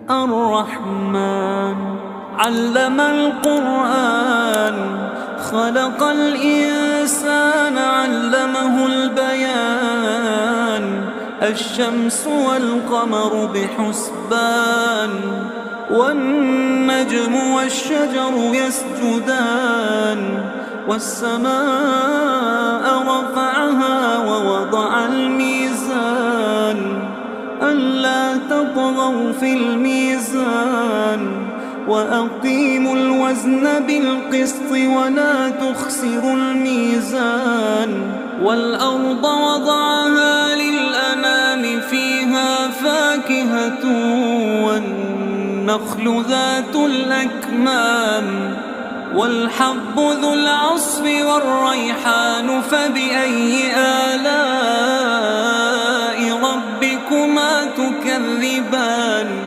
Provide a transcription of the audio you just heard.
الرحمن علم القرآن خلق الإنسان علمه البيان الشمس والقمر بحسبان والنجم والشجر يسجدان والسماء رفعها ووضع الميزان ألا تطغوا في الميزان وأقيموا الوزن بالقسط ولا تخسروا الميزان والأرض وضعها للأنام فيها فاكهة والنخل ذات الأكمام والحب ذو العصف والريحان فبأي آلاء ربكما تكذبان